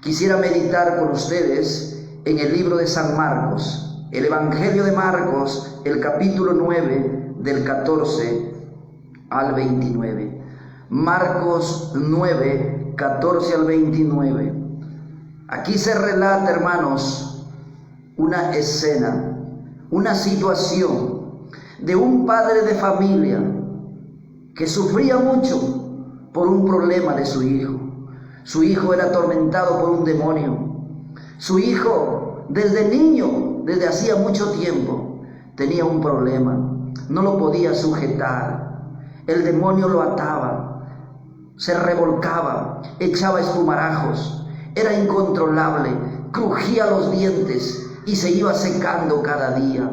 Quisiera meditar con ustedes en el libro de San Marcos, el Evangelio de Marcos, el capítulo 9, del 14 al 29. Marcos 9, 14 al 29. Aquí se relata, hermanos, una escena, una situación de un padre de familia que sufría mucho por un problema de su hijo. Su hijo era atormentado por un demonio. Su hijo, desde niño, desde hacía mucho tiempo, tenía un problema. No lo podía sujetar. El demonio lo ataba, se revolcaba, echaba espumarajos, era incontrolable, crujía los dientes y se iba secando cada día.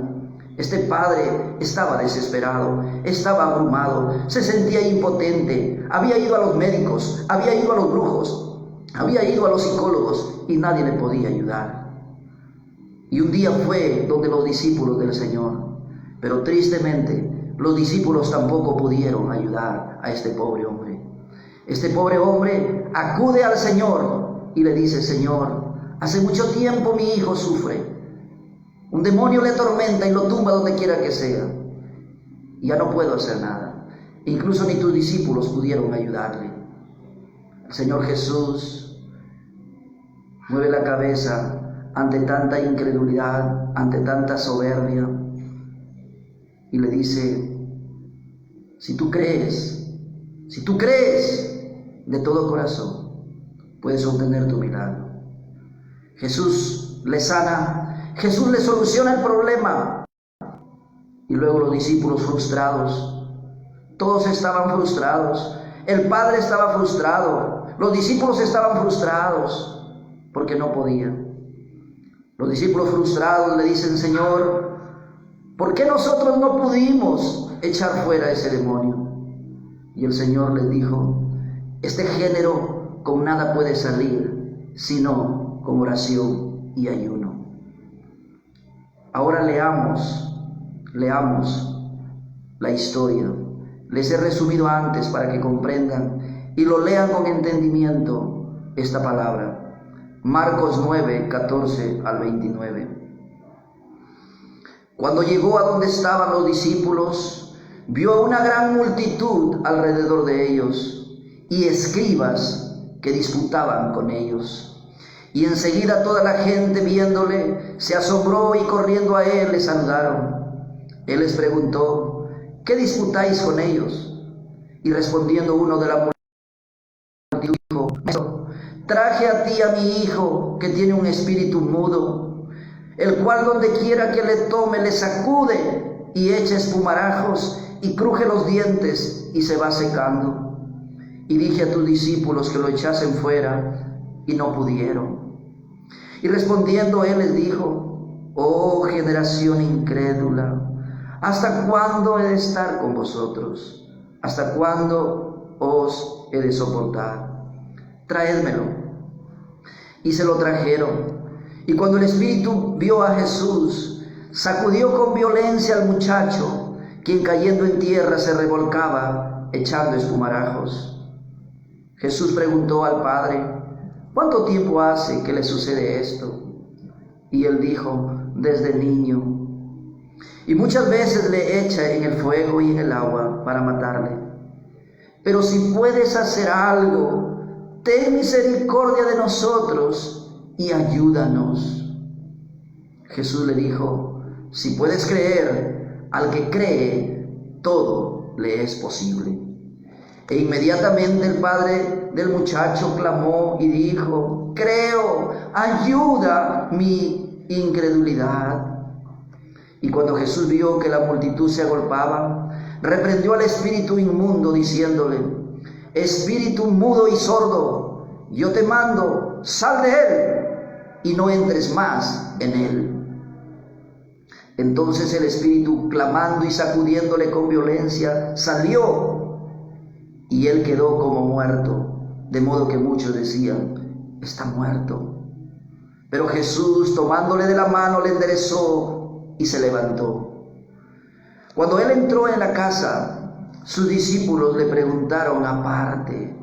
Este padre estaba desesperado, estaba abrumado, se sentía impotente, había ido a los médicos, había ido a los brujos, había ido a los psicólogos y nadie le podía ayudar. Y un día fue donde los discípulos del Señor, pero tristemente los discípulos tampoco pudieron ayudar a este pobre hombre. Este pobre hombre acude al Señor y le dice: Señor, hace mucho tiempo mi hijo sufre. Un demonio le atormenta y lo tumba donde quiera que sea. Y ya no puedo hacer nada. Incluso ni tus discípulos pudieron ayudarle. El Señor Jesús mueve la cabeza ante tanta incredulidad, ante tanta soberbia, y le dice: si tú crees de todo corazón, puedes obtener tu milagro. Jesús le sana, Jesús le soluciona el problema. Y luego los discípulos frustrados, todos estaban frustrados. El padre estaba frustrado, los discípulos estaban frustrados porque no podían. Los discípulos frustrados le dicen: Señor, ¿por qué nosotros no pudimos echar fuera ese demonio? Y el Señor les dijo: este género con nada puede salir, sino con oración y ayuno. Ahora leamos la historia. Les he resumido antes para que comprendan y lo lean con entendimiento esta palabra. Marcos 9, 14 al 29. Cuando llegó a donde estaban los discípulos, vio a una gran multitud alrededor de ellos y escribas que disputaban con ellos. Y enseguida toda la gente, viéndole, se asombró y corriendo a él le saludaron. Él les preguntó: ¿qué disputáis con ellos? Y respondiendo uno de la multitud dijo: Maestro, traje a ti a mi hijo que tiene un espíritu mudo, el cual donde quiera que le tome le sacude y echa espumarajos y cruje los dientes y se va secando. Y dije a tus discípulos que lo echasen fuera y no pudieron. Y respondiendo él les dijo: oh generación incrédula, ¿hasta cuándo he de estar con vosotros? ¿Hasta cuándo os he de soportar? Traédmelo. Y se lo trajeron. Y cuando el espíritu vio a Jesús, sacudió con violencia al muchacho, quien cayendo en tierra se revolcaba, echando espumarajos. Jesús preguntó al padre: ¿cuánto tiempo hace que le sucede esto? Y él dijo: desde niño. Y muchas veces le echa en el fuego y en el agua para matarle. Pero si puedes hacer algo, ten misericordia de nosotros y ayúdanos. Jesús le dijo: si puedes creer, al que cree, todo le es posible. E inmediatamente el padre del muchacho clamó y dijo: creo, ayuda mi incredulidad. Y cuando Jesús vio que la multitud se agolpaba, reprendió al espíritu inmundo diciéndole: espíritu mudo y sordo, yo te mando, sal de él y no entres más en él. Entonces el espíritu, clamando y sacudiéndole con violencia, salió, y él quedó como muerto, de modo que muchos decían: está muerto. Pero Jesús, tomándole de la mano, le enderezó y se levantó. Cuando él entró en la casa, sus discípulos le preguntaron aparte: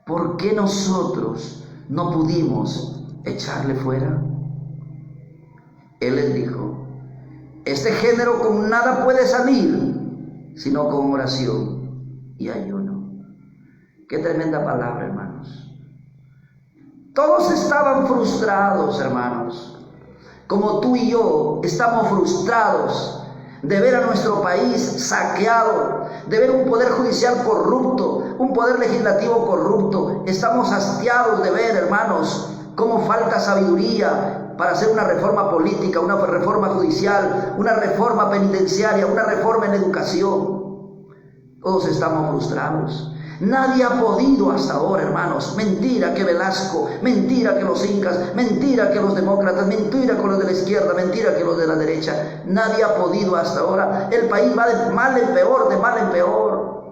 ¿por qué nosotros no pudimos echarle fuera. Él les dijo: este género con nada puede salir, sino con oración y ayuno. Qué tremenda palabra, hermanos. Todos estaban frustrados, hermanos, como tú y yo estamos frustrados de ver a nuestro país saqueado, de ver un poder judicial corrupto, un poder legislativo corrupto. Estamos hastiados de ver, hermanos, cómo falta sabiduría para hacer una reforma política, una reforma judicial, una reforma penitenciaria, una reforma en educación. Todos estamos frustrados. Nadie ha podido hasta ahora, hermanos. Mentira que Velasco, mentira que los incas, mentira que los demócratas, mentira que los de la izquierda, mentira que los de la derecha. Nadie ha podido hasta ahora. El país va de mal en peor, de mal en peor.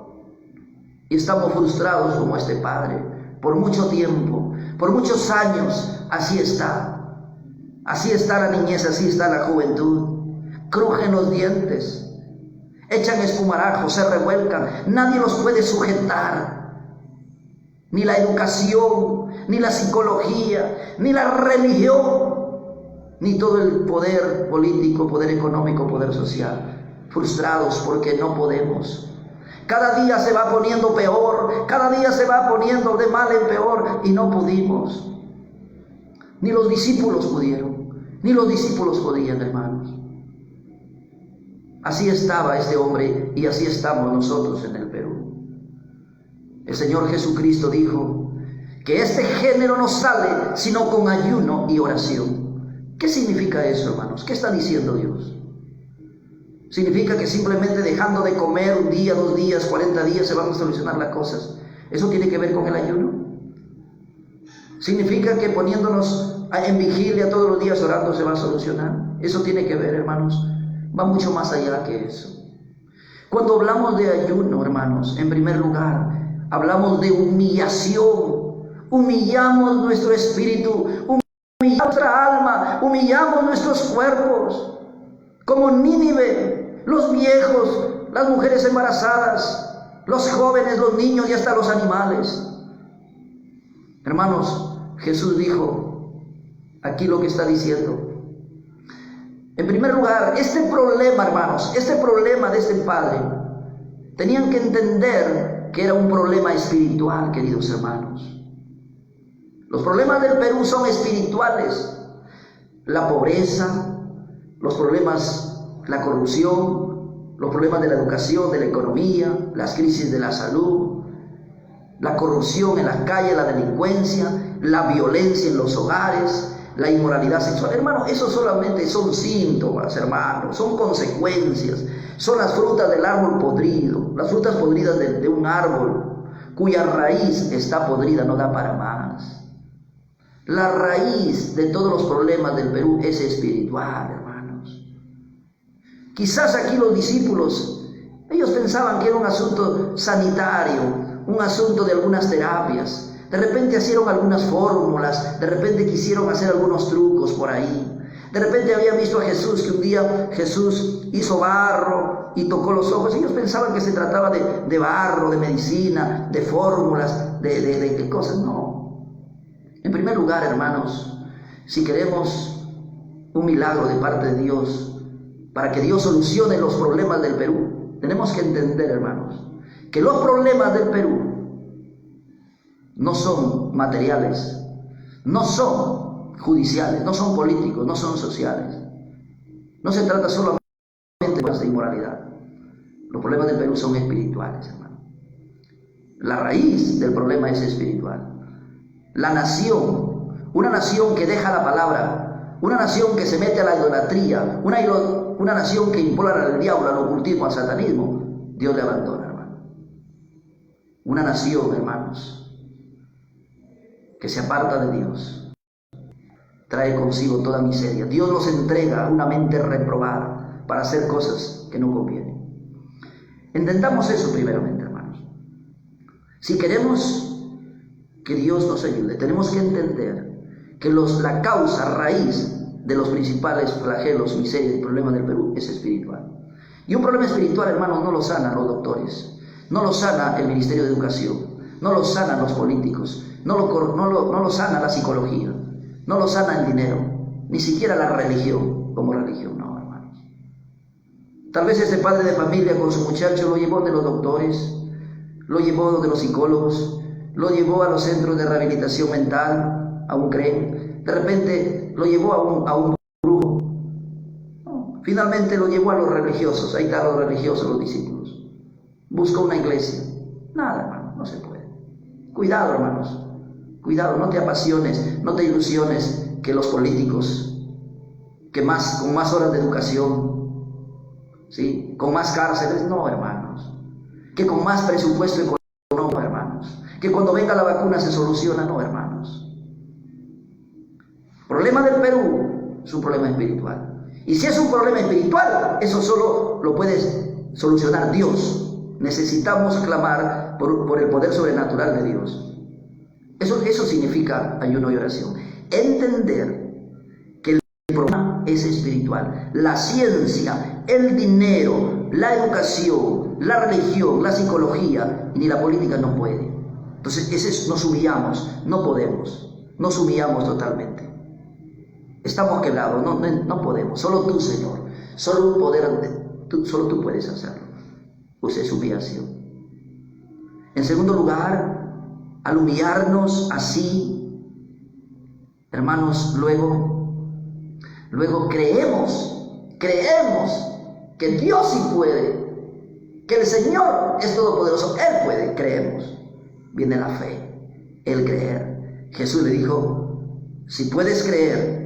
Y estamos frustrados como este padre. Por mucho tiempo, por muchos años, así está. Así está la niñez, así está la juventud. Crujen los dientes. Echan espumarajo, se revuelcan, nadie los puede sujetar. Ni la educación, ni la psicología, ni la religión, ni todo el poder político, poder económico, poder social. Frustrados porque no podemos. Cada día se va poniendo peor, cada día se va poniendo de mal en peor y no pudimos. Ni los discípulos pudieron, ni los discípulos podían, hermanos. Así estaba este hombre y así estamos nosotros en el Perú. El Señor Jesucristo dijo que este género no sale sino con ayuno y oración. ¿Qué significa eso, hermanos? ¿Qué está diciendo Dios? ¿Significa que simplemente dejando de comer un día, 2 días, 40 días se van a solucionar las cosas? ¿Eso tiene que ver con el ayuno? ¿Significa que poniéndonos en vigilia todos los días orando se va a solucionar? Eso tiene que ver, hermanos. Va mucho más allá que eso. Cuando hablamos de ayuno, hermanos, en primer lugar, hablamos de humillación. Humillamos nuestro espíritu, humillamos nuestra alma, humillamos nuestros cuerpos. Como Nínive, los viejos, las mujeres embarazadas, los jóvenes, los niños y hasta los animales. Hermanos, Jesús dijo aquí lo que está diciendo. En primer lugar, este problema, hermanos, este problema de este padre, tenían que entender que era un problema espiritual, queridos hermanos. Los problemas del Perú son espirituales. La pobreza, los problemas, la corrupción, los problemas de la educación, de la economía, las crisis de la salud, la corrupción en las calles, la delincuencia, la violencia en los hogares, la inmoralidad sexual. Hermano, eso solamente son síntomas, hermano, son consecuencias, son las frutas del árbol podrido, las frutas podridas de un árbol cuya raíz está podrida, no da para más. La raíz de todos los problemas del Perú es espiritual, hermanos. Quizás aquí los discípulos, ellos pensaban que era un asunto sanitario, un asunto de algunas terapias. De repente hicieron algunas fórmulas, de repente quisieron hacer algunos trucos por ahí. De repente habían visto a Jesús, que un día Jesús hizo barro y tocó los ojos. Ellos pensaban que se trataba de barro, de medicina, de fórmulas, de cosas. No. En primer lugar, hermanos, si queremos un milagro de parte de Dios, para que Dios solucione los problemas del Perú, tenemos que entender, hermanos, que los problemas del Perú no son materiales, no son judiciales, no son políticos, no son sociales. No se trata solamente de inmoralidad. Los problemas del Perú son espirituales, hermano. La raíz del problema es espiritual. La nación, una nación que deja la palabra, una nación que se mete a la idolatría, una nación que implora al diablo, al ocultismo, al satanismo, Dios le abandona, hermano. Una nación, hermanos, que se aparta de Dios, trae consigo toda miseria. Dios nos entrega una mente reprobada para hacer cosas que no convienen. Entendamos eso primeramente, hermanos. Si queremos que Dios nos ayude, tenemos que entender que la causa raíz de los principales flagelos, miserias y problemas del Perú es espiritual. Y un problema espiritual, hermanos, no lo sanan los doctores, no lo sana el Ministerio de Educación, no lo sanan los políticos, No lo sana la psicología, no lo sana el dinero, ni siquiera la religión como religión, no, hermanos. Tal vez este padre de familia con su muchacho lo llevó de los doctores, lo llevó de los psicólogos, lo llevó a los centros de rehabilitación mental, aún creen, de repente lo llevó a un brujo. No, finalmente lo llevó a los religiosos, ahí están los religiosos, los discípulos. Buscó una iglesia. Nada, hermano, no se puede. Cuidado, hermanos. Cuidado, no te apasiones, no te ilusiones que los políticos, con más horas de educación, ¿sí? Con más cárceles, no, hermanos. Que con más presupuesto económico, no, hermanos. Que cuando venga la vacuna se soluciona, no, hermanos. El problema del Perú es un problema espiritual. Y si es un problema espiritual, eso solo lo puede solucionar Dios. Necesitamos clamar por el poder sobrenatural de Dios. Eso significa ayuno y oración. Entender que el problema es espiritual. La ciencia, el dinero, la educación, la religión, la psicología y ni la política no puede. Entonces nos humillamos, no podemos. Nos humillamos totalmente. Estamos quebrados, no podemos. Solo tú, Señor. Solo tú puedes hacerlo. Pues es humillación. En segundo lugar, al humillarnos así, hermanos, luego creemos que Dios sí puede, que el Señor es todopoderoso, Él puede, creemos. Viene la fe, el creer. Jesús le dijo, si puedes creer,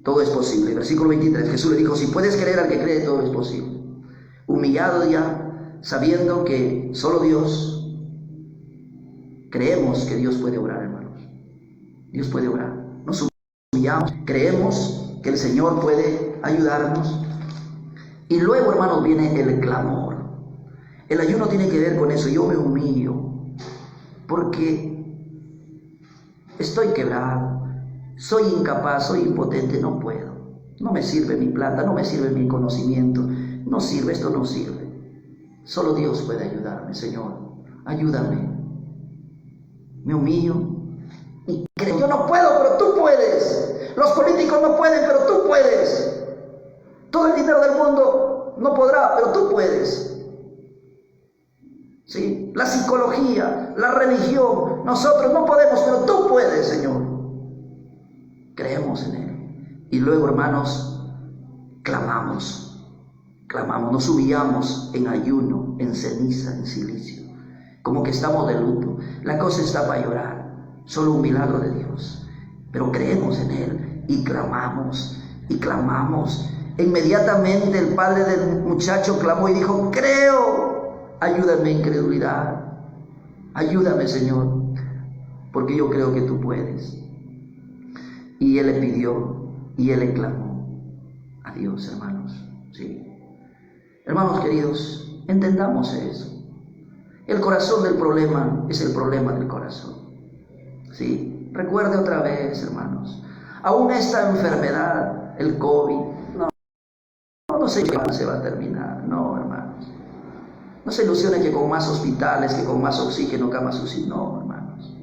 todo es posible. Versículo 23, Jesús le dijo, si puedes creer al que cree, todo es posible. Humillado ya, sabiendo que solo Dios, creemos que Dios puede obrar, hermanos. Dios puede obrar. Nos humillamos, creemos que el Señor puede ayudarnos. Y luego, hermanos, viene el clamor. El ayuno tiene que ver con eso. Yo me humillo porque estoy quebrado, soy incapaz, soy impotente, no puedo. No me sirve mi plata, no me sirve mi conocimiento. No sirve, esto no sirve. Solo Dios puede ayudarme, Señor. Ayúdame. Me humillo y creo. Yo no puedo, pero tú puedes. Los políticos no pueden, pero tú puedes. Todo el dinero del mundo no podrá, pero tú puedes. ¿Sí? La psicología, la religión, nosotros no podemos, pero tú puedes, Señor. Creemos en Él. Y luego, hermanos, clamamos, nos humillamos en ayuno, en ceniza, en silicio, como que estamos de luto. La cosa está para llorar, solo un milagro de Dios. Pero creemos en Él y clamamos, y clamamos. Inmediatamente el padre del muchacho clamó y dijo, creo, ayúdame en incredulidad, ayúdame, Señor, porque yo creo que tú puedes. Y él le pidió y él le clamó a Dios, hermanos. Sí. Hermanos queridos, entendamos eso. El corazón del problema es el problema del corazón. Sí. Recuerde otra vez, hermanos, aún esta enfermedad, el COVID, no sé cuándo se va a terminar, no, hermanos. No se ilusione que con más hospitales, que con más oxígeno, camas UCI, no, hermanos.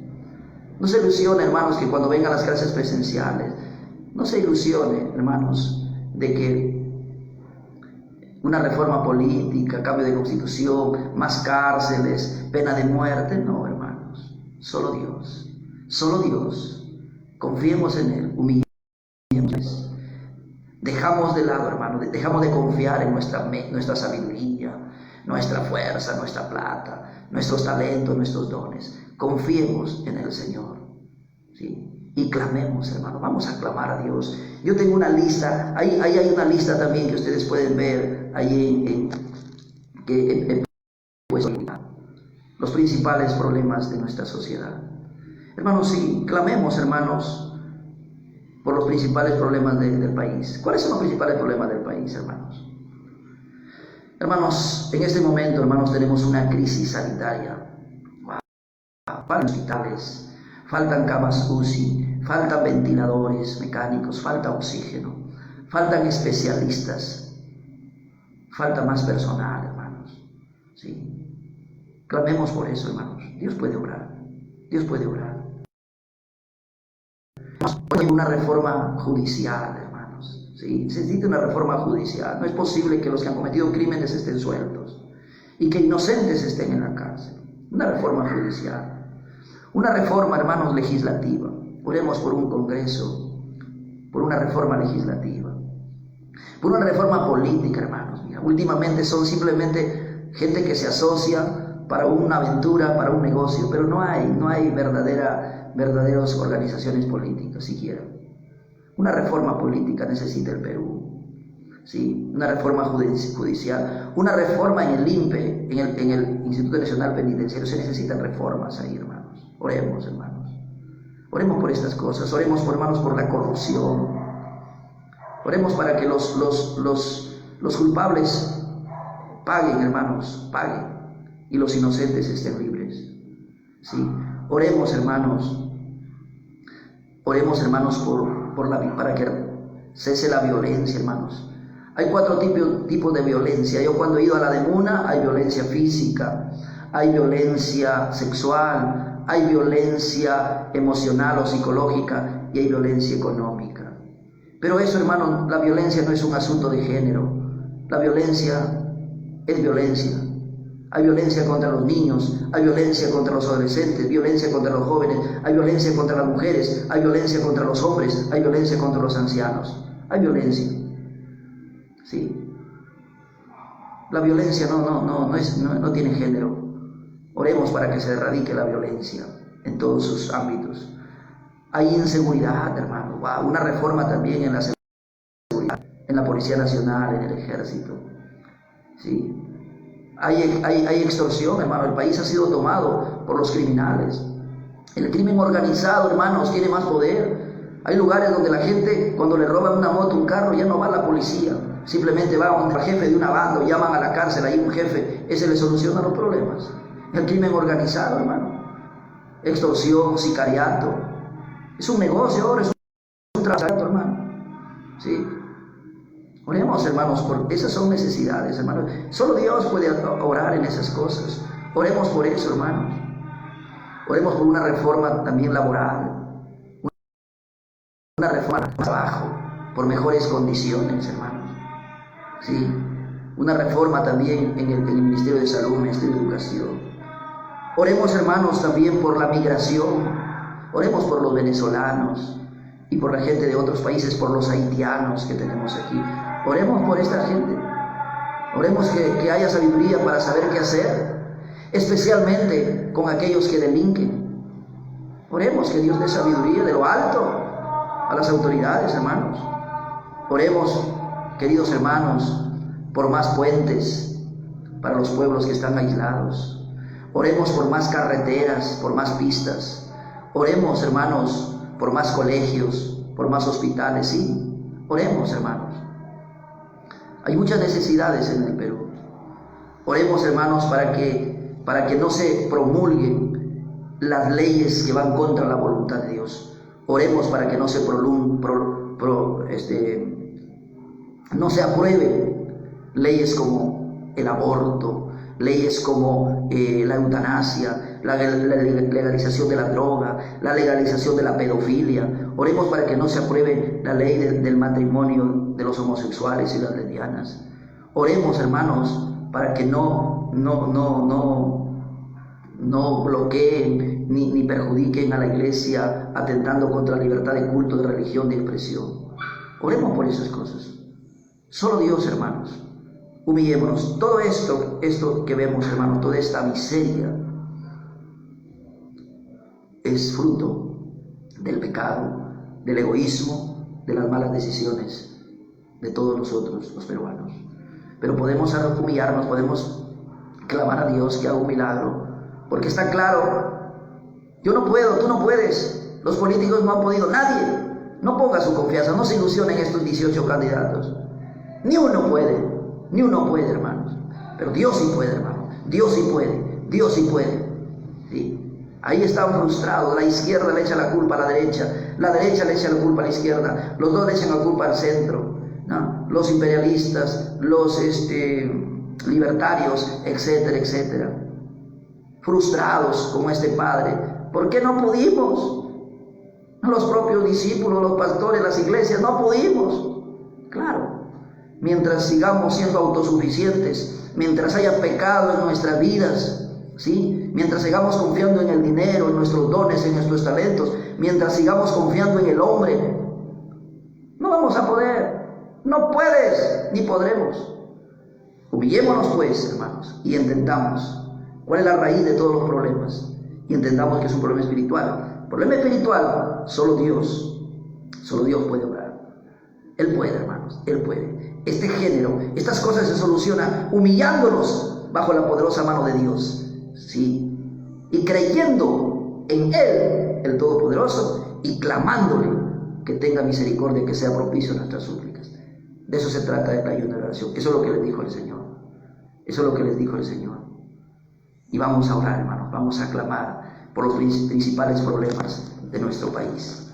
No se ilusione, hermanos, que cuando vengan las clases presenciales, no se ilusione, hermanos, de que una reforma política, cambio de constitución, más cárceles, pena de muerte, no, hermanos. Solo Dios, solo Dios. Confiemos en Él, humillémonos. Dejamos de lado, hermanos, dejamos de confiar en nuestra sabiduría, nuestra fuerza, nuestra plata, nuestros talentos, nuestros dones. Confiemos en el Señor, ¿sí? Y clamemos, hermano. Vamos a clamar a Dios. Yo tengo una lista, ahí hay una lista también que ustedes pueden ver, ahí pues, los principales problemas de nuestra sociedad. Hermanos, sí, clamemos, hermanos, por los principales problemas del país. ¿Cuáles son los principales problemas del país, hermanos? Hermanos, en este momento, hermanos, tenemos una crisis sanitaria. Faltan hospitales, faltan camas UCI, faltan ventiladores mecánicos, falta oxígeno, faltan especialistas, falta más personal, hermanos. ¿Sí? Clamemos por eso, hermanos. Dios puede obrar. Dios puede obrar. Una reforma judicial, hermanos. ¿Sí? Se necesita una reforma judicial. No es posible que los que han cometido crímenes estén sueltos y que inocentes estén en la cárcel. Una reforma judicial. Una reforma, hermanos, legislativa. Oremos por un congreso, por una reforma legislativa, por una reforma política, hermanos. Mira, últimamente son simplemente gente que se asocia para una aventura, para un negocio, pero no hay verdaderas organizaciones políticas siquiera. Una reforma política necesita el Perú, ¿sí? Una reforma judicial, una reforma en el INPE, en el Instituto Nacional Penitenciario. Se necesitan reformas ahí, hermanos. Oremos, hermanos. Oremos por estas cosas. Oremos, hermanos, por la corrupción. Oremos para que los culpables paguen, hermanos, paguen, y los inocentes estén libres. ¿Sí? Oremos, hermanos. Oremos, hermanos, para que cese la violencia, hermanos. Hay 4 tipos de violencia. Yo cuando he ido a la de Muna, hay violencia física, hay violencia sexual, hay violencia emocional o psicológica y hay violencia económica. Pero eso, hermano, la violencia no es un asunto de género. La violencia es violencia. Hay violencia contra los niños, hay violencia contra los adolescentes, violencia contra los jóvenes, hay violencia contra las mujeres, hay violencia contra los hombres, hay violencia contra los ancianos. Hay violencia. ¿Sí? La violencia no tiene género. Oremos para que se erradique la violencia en todos sus ámbitos. Hay inseguridad, hermano. Wow, una reforma también en la seguridad, en la Policía Nacional, en el Ejército. ¿Sí? Hay extorsión, hermano. El país ha sido tomado por los criminales. El crimen organizado, hermanos, tiene más poder. Hay lugares donde la gente, cuando le roban una moto, un carro, ya no va a la policía. Simplemente va a un jefe de una banda, llaman a la cárcel, ahí un jefe, ese le soluciona los problemas. El crimen organizado, hermano. Extorsión, sicariato. Es un negocio ahora, es un trabajo, hermano. ¿Sí? Oremos, hermanos, por esas son necesidades, hermanos. Solo Dios puede orar en esas cosas. Oremos por eso, hermanos. Oremos por una reforma también laboral. Una reforma de trabajo, por mejores condiciones, hermanos. ¿Sí? Una reforma también en el Ministerio de Salud, Ministerio de Educación. Oremos, hermanos, también por la migración. Oremos por los venezolanos y por la gente de otros países, por los haitianos que tenemos aquí. Oremos por esta gente. Oremos que haya sabiduría para saber qué hacer, especialmente con aquellos que delinquen. Oremos que Dios dé sabiduría de lo alto a las autoridades, hermanos. Oremos, queridos hermanos, por más puentes para los pueblos que están aislados. Oremos por más carreteras, por más pistas. Oremos, hermanos, por más colegios, por más hospitales, sí. Oremos, hermanos. Hay muchas necesidades en el Perú. Oremos, hermanos, para que no se promulguen las leyes que van contra la voluntad de Dios. Oremos para que no se no se aprueben leyes como el aborto, leyes como la eutanasia, la legalización de la droga, la legalización de la pedofilia. Oremos para que no se apruebe la ley del matrimonio de los homosexuales y las lesbianas. Oremos, hermanos, para que no bloqueen ni perjudiquen a la iglesia, atentando contra la libertad de culto, de religión, de expresión. Oremos por esas cosas. Solo Dios, hermanos. Humillémonos. Todo esto que vemos, hermanos, toda esta miseria es fruto del pecado, del egoísmo, de las malas decisiones de todos nosotros, los peruanos. Pero podemos humillarnos, podemos clamar a Dios que haga un milagro, porque está claro, yo no puedo, tú no puedes, los políticos no han podido, nadie. No ponga su confianza, no se ilusionen estos 18 candidatos. Ni uno puede, hermanos. Pero Dios sí puede, hermano. Dios sí puede. ¿Sí? Ahí están frustrados. La izquierda le echa la culpa a la derecha le echa la culpa a la izquierda. Los dos le echan la culpa al centro, ¿no? Los imperialistas, los libertarios, etcétera, etcétera. frustrados como este padre. ¿Por qué no pudimos? Los propios discípulos, los pastores, las iglesias, no pudimos. Claro, mientras sigamos siendo autosuficientes, mientras haya pecado en nuestras vidas, ¿sí? Mientras sigamos confiando en el dinero, en nuestros dones, en nuestros talentos, mientras sigamos confiando en el hombre, no vamos a poder. No puedes, ni podremos. Humillémonos pues, hermanos, y entendamos cuál es la raíz de todos los problemas. Y entendamos que es un problema espiritual. Problema espiritual, solo Dios puede obrar. Él puede, hermanos, Él puede. Este género, estas cosas se solucionan humillándonos bajo la poderosa mano de Dios, ¿sí? Y creyendo en Él, el Todopoderoso, y clamándole que tenga misericordia, que sea propicio a nuestras súplicas. De eso se trata el ayuno y la oración. Eso es lo que les dijo el Señor. Eso es lo que les dijo el Señor. Y vamos a orar, hermanos, vamos a clamar por los principales problemas de nuestro país.